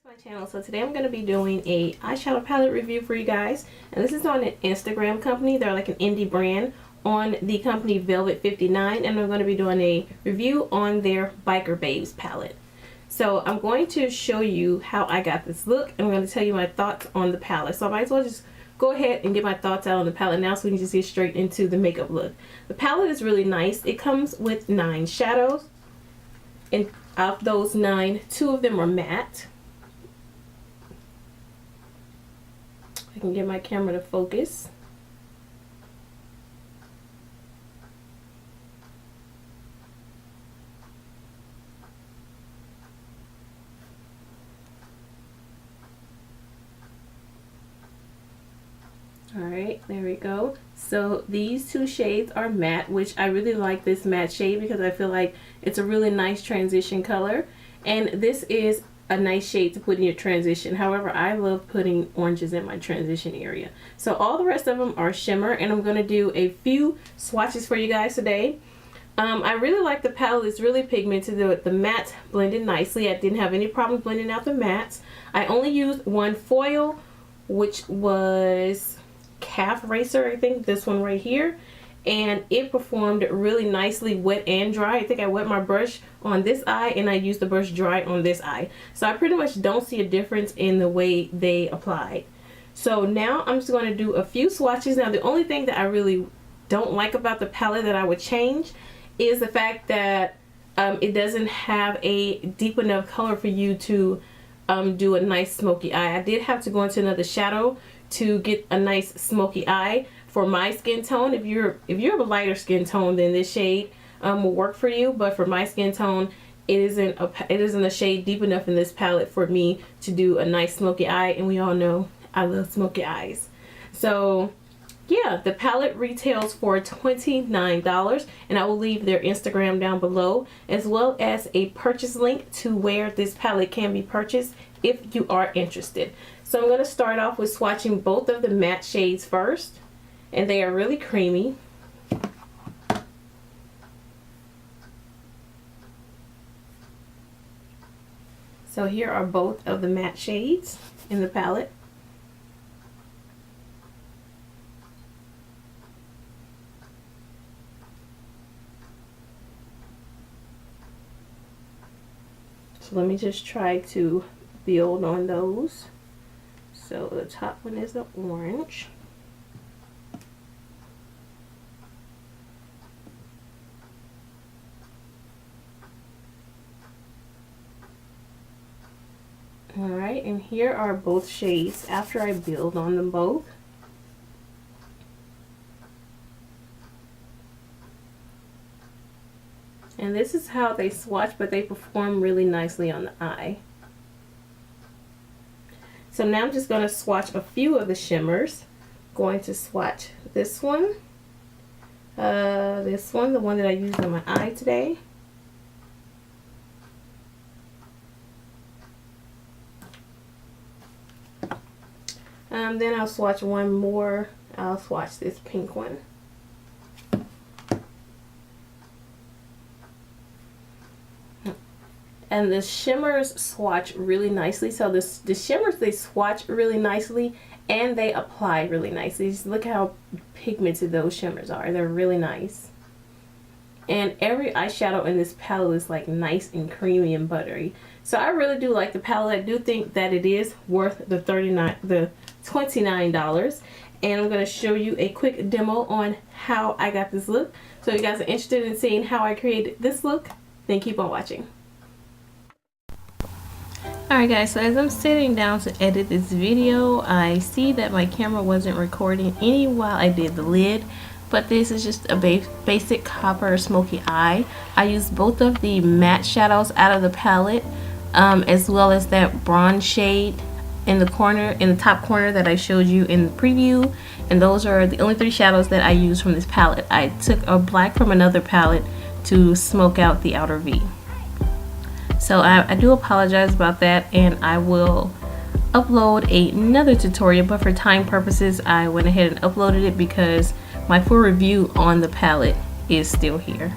My channel. So today I'm going to be doing a eyeshadow palette review for you guys, and this is on an Instagram company. They're like an indie brand on the company Velvet 59, and I'm going to be doing a review on their Biker Babes palette. So I'm going to show you how I got this look, and I'm going to tell you my thoughts on the palette. So I might as well just go ahead and get my thoughts out on the palette now so we can just get straight into the makeup look. The palette is really nice. It comes with 9 shadows, and of those 9, 2 of them are matte. I can get my camera to focus. Alright, there we go. So these 2 shades are matte, which I really like this matte shade because I feel like it's a really nice transition color. And this is a nice shade to put in your transition. However, I love putting oranges in my transition area. So all the rest of them are shimmer, and I'm going to do a few swatches for you guys today. I really like the palette. It's really pigmented. The mattes blended nicely. I didn't have any problem blending out the mattes. I only used one foil, which was Calf Racer, I think, this one right here. And it performed really nicely wet and dry. I think I wet my brush on this eye and I used the brush dry on this eye. So I pretty much don't see a difference in the way they applied. So now I'm just going to do a few swatches. Now the only thing that I really don't like about the palette that I would change is the fact that it doesn't have a deep enough color for you to do a nice smoky eye. I did have to go into another shadow to get a nice smoky eye for my skin tone. If you're of a lighter skin tone, then this shade will work for you. But for my skin tone, it isn't a shade deep enough in this palette for me to do a nice smoky eye. And we all know I love smoky eyes. So yeah, the palette retails for $29, and I will leave their Instagram down below, as well as a purchase link to where this palette can be purchased if you are interested. So I'm going to start off with swatching both of the matte shades first, and they are really creamy. So here are both of the matte shades in the palette. So let me just try to build on those. So the top one is the orange. Alright, and here are both shades after I build on them both. And this is how they swatch, but they perform really nicely on the eye. So now I'm just going to swatch a few of the shimmers. Going to swatch this one, the one that I used on my eye today. Then I'll swatch one more. I'll swatch this pink one. And the shimmers swatch really nicely. So the shimmers, they swatch really nicely and they apply really nicely. Just look how pigmented those shimmers are. They're really nice. And every eyeshadow in this palette is like nice and creamy and buttery. So I really do like the palette. I do think that it is worth the $29. And I'm going to show you a quick demo on how I got this look. So if you guys are interested in seeing how I created this look, then keep on watching. Alright guys, so as I'm sitting down to edit this video, I see that my camera wasn't recording any while I did the lid, but this is just a basic copper smoky eye. I used both of the matte shadows out of the palette, as well as that bronze shade in the corner, in the top corner that I showed you in the preview, and those are the only 3 shadows that I used from this palette. I took a black from another palette to smoke out the outer V. So I do apologize about that, and I will upload another tutorial, but for time purposes I went ahead and uploaded it because my full review on the palette is still here.